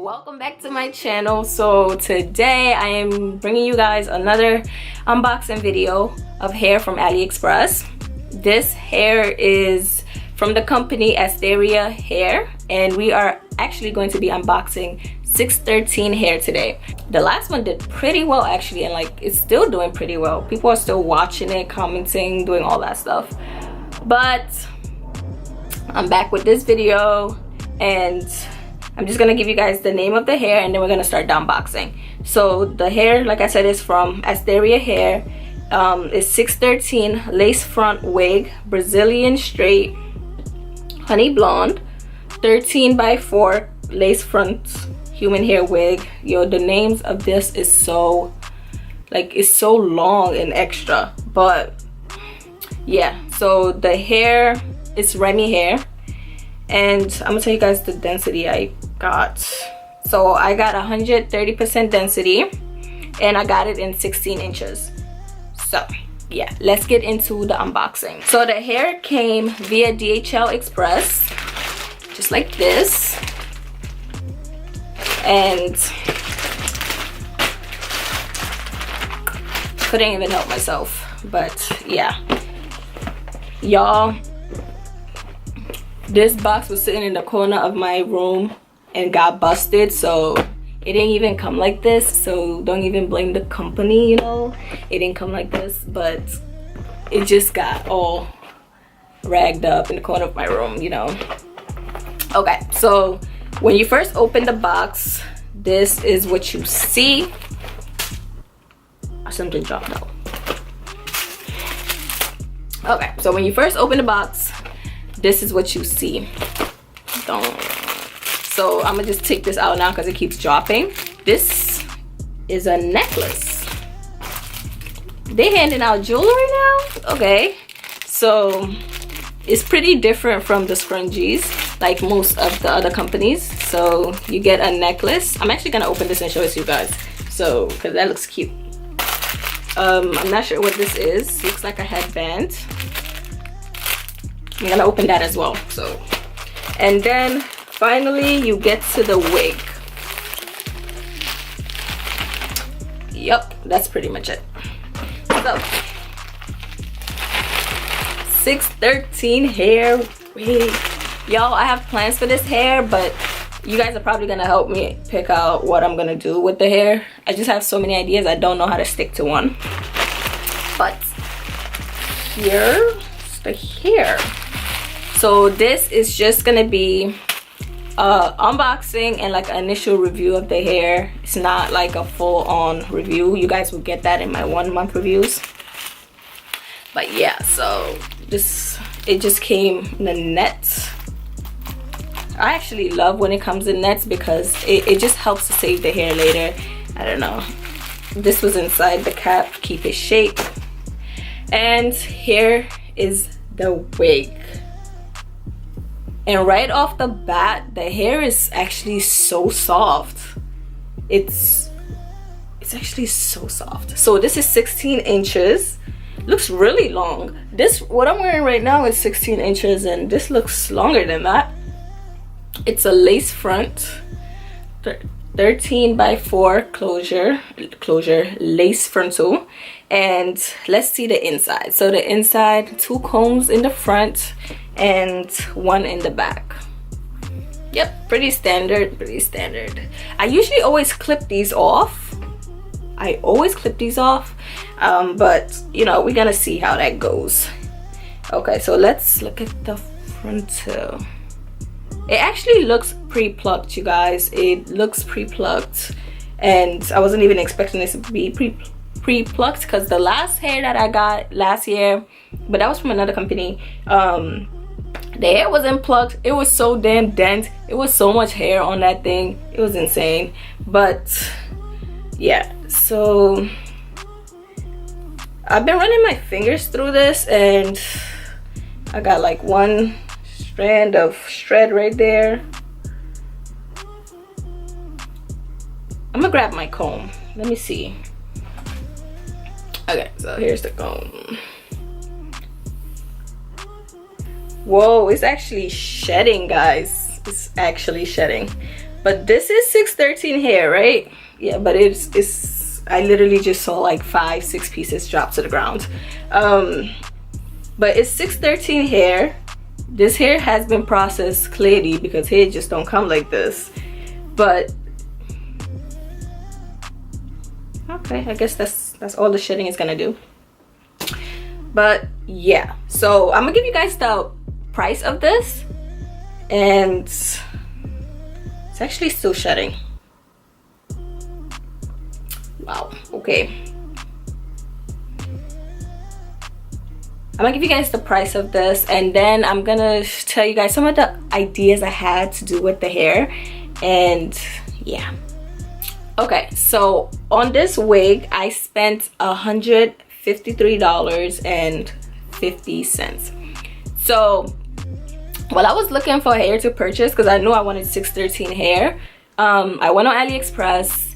welcome back to my channel. So today I am bringing you guys another unboxing video of hair from AliExpress. This hair is from the company ASTERIA Hair, and we are actually going to be unboxing 613 hair today. The last one did pretty well actually, and like it's still doing pretty well. People are still watching it, commenting, doing all that stuff. But I'm back with this video, and I'm just gonna give you guys the name of the hair, and then we're gonna start the unboxing. So the hair, like I said, is from ASTERIA Hair. It's 613 lace front wig, Brazilian straight, honey blonde, 13x4 lace front human hair wig. Yo, the names of this is so, like, it's so long and extra, but yeah. So the hair is Remy hair, and I'm gonna tell you guys the density I got. So I got 130% density, and I got it in 16 inches. So yeah, let's get into the unboxing. So the hair came via DHL Express, just like this, and couldn't even help myself. But yeah, y'all, this box was sitting in the corner of my room and got busted, so it didn't even come like this. So don't even blame the company, you know, it didn't come like this, but it just got all ragged up in the corner of my room, you know. Okay, so when you first open the box, this is what you see. Something dropped out. Okay, so when you first open the box, this is what you see. So I'm gonna just take this out now because it keeps dropping. This is a necklace. They handing out jewelry now? Okay, so it's pretty different from the scrunchies like most of the other companies. So you get a necklace. I'm actually gonna open this and show it to you guys, so because that looks cute. I'm not sure what this is. Looks like a headband. I'm gonna open that as well. So, and then finally you get to the wig. Yep, that's pretty much it. So 613 hair wig. Y'all, I have plans for this hair, but you guys are probably gonna help me pick out what I'm gonna do with the hair. I just have so many ideas, I don't know how to stick to one. But here's the hair. So this is just gonna be unboxing and like an initial review of the hair. It's not like a full-on review. You guys will get that in my 1 month reviews. But yeah, so it just came in a net. I actually love when it comes in nets because it just helps to save the hair later. I don't know. This was inside the cap, keep it shape. And here is the wig. And right off the bat, the hair is actually so soft. It's actually so soft. So this is 16 inches. Looks really long. This, what I'm wearing right now, is 16 inches, and this looks longer than that. It's a lace front, 13x4 closure lace frontal. And let's see the inside. So the inside, 2 combs in the front and 1 in the back. Yep, pretty standard, pretty standard. I usually always clip these off. But you know, we're gonna see how that goes. Okay, so let's look at the frontal. It actually looks pre-plucked, you guys. It looks pre-plucked, and I wasn't even expecting this to be pre-plucked because the last hair that I got last year, but that was from another company, the hair wasn't plucked. It was so damn dense. It was so much hair on that thing. It was insane. But yeah, so I've been running my fingers through this, and I got like 1 strand of shred right there. I'm gonna grab my comb. Let me see. Okay, so here's the comb. Whoa, it's actually shedding, guys. It's actually shedding. But this is 613 hair, right? Yeah, but it's I literally just saw like 5-6 pieces drop to the ground. But it's 613 hair. This hair has been processed clearly because hair just don't come like this. But okay, I guess that's all the shedding is gonna do. But yeah, so I'm gonna give you guys the price of this, and it's actually still shedding. Wow. Okay, I'm gonna give you guys the price of this, and then I'm gonna tell you guys some of the ideas I had to do with the hair. And yeah, okay, so on this wig I spent $153.50. So while I was looking for hair to purchase, because I knew I wanted 613 hair, I went on AliExpress.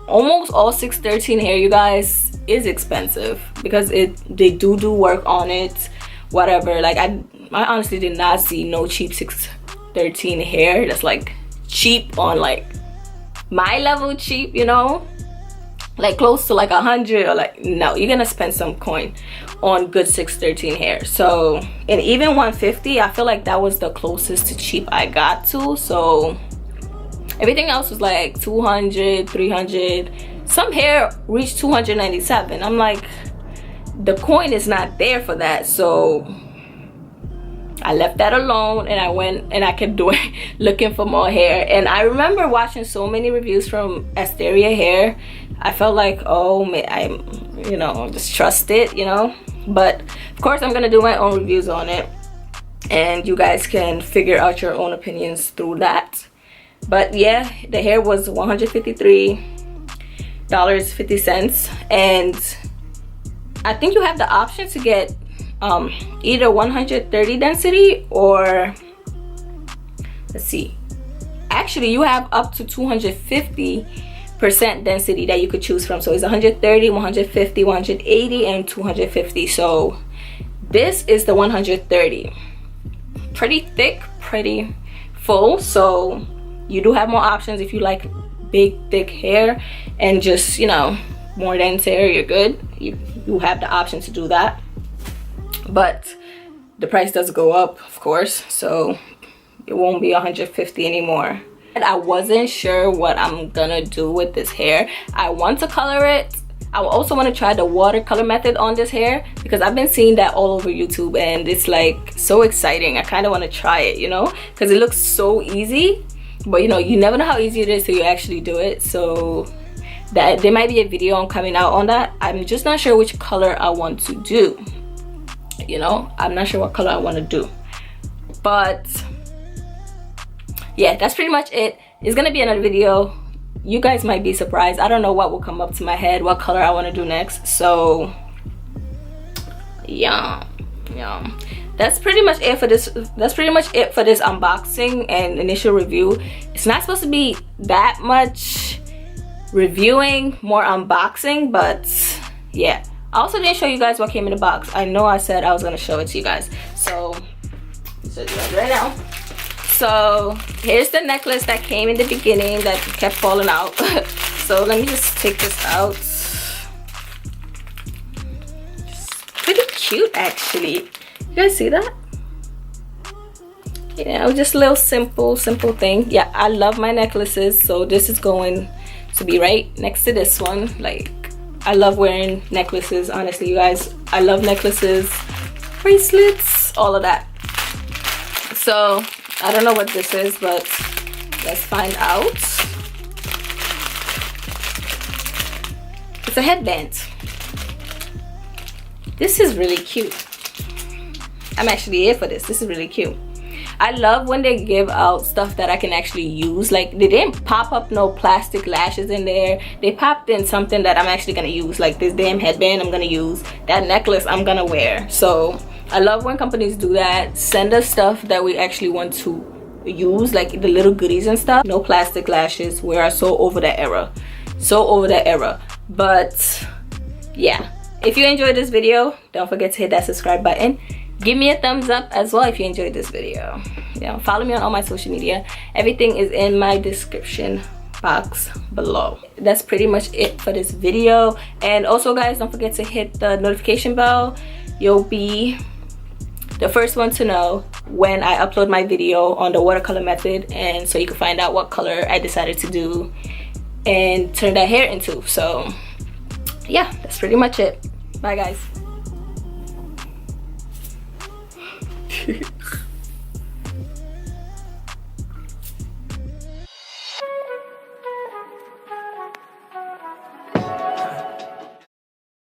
Almost all 613 hair, you guys, is expensive because they do work on it, whatever. Like I honestly did not see no cheap 613 hair that's like cheap on like my level cheap, you know, like close to like 100, or like, no, you're gonna spend some coin on good 613 hair. So, and even 150, I feel like that was the closest to cheap I got to. So everything else was like 200, 300. Some hair reached 297. I'm like, the coin is not there for that. So I left that alone, and I went and I kept doing looking for more hair. And I remember watching so many reviews from ASTERIA Hair. I felt like, oh man, I'm, you know, just trust it, you know. But of course I'm gonna do my own reviews on it, and you guys can figure out your own opinions through that. But yeah, the hair was $153.50, and I think you have the option to get either 130 density, or let's see, actually you have up to 250% density that you could choose from. So it's 130, 150, 180, and 250. So this is the 130. Pretty thick, pretty full. So you do have more options if you like big thick hair and just, you know, more dense hair. You're good. You have the option to do that. But the price does go up, of course, so it won't be 150 anymore. And I wasn't sure what I'm gonna do with this hair. I want to color it. I also want to try the watercolor method on this hair because I've been seeing that all over YouTube, and it's like so exciting. I kind of want to try it, you know, because it looks so easy. But you know, you never know how easy it is till you actually do it. So that there might be a video coming out on that. I'm just not sure which color I want to do. You know, I'm not sure what color I want to do. But yeah, that's pretty much it. It's gonna be another video. You guys might be surprised. I don't know what will come up to my head, what color I want to do next. So yeah, that's pretty much it for this. That's pretty much it for this unboxing and initial review. It's not supposed to be that much reviewing, more unboxing, but yeah. I also didn't show you guys what came in the box. I know I said I was gonna show it to you guys, so I'll show you guys right now. So here's the necklace that came in the beginning that kept falling out. So let me just take this out. It's pretty cute actually. You guys see that? You know, just a little simple thing. Yeah, I love my necklaces, so this is going to be right next to this one. Like, I love wearing necklaces, honestly, you guys. I love necklaces, bracelets, all of that. So I don't know what this is, but let's find out. It's a headband. This is really cute. I'm actually here for this. This is really cute. I love when they give out stuff that I can actually use. Like, they didn't pop up no plastic lashes in there. They popped in something that I'm actually gonna use. Like this damn headband I'm gonna use. That necklace I'm gonna wear. So I love when companies do that. Send us stuff that we actually want to use, like the little goodies and stuff. No plastic lashes. We are so over that era. So over that era. But yeah, if you enjoyed this video, don't forget to hit that subscribe button. give me a thumbs up as well if you enjoyed this video. You know, follow me on all my social media. Everything is in my description box below. That's pretty much it for this video. And also guys, don't forget to hit the notification bell. You'll be the first one to know when I upload my video on the watercolor method, and so you can find out what color I decided to do and turn that hair into. So yeah, that's pretty much it. Bye guys.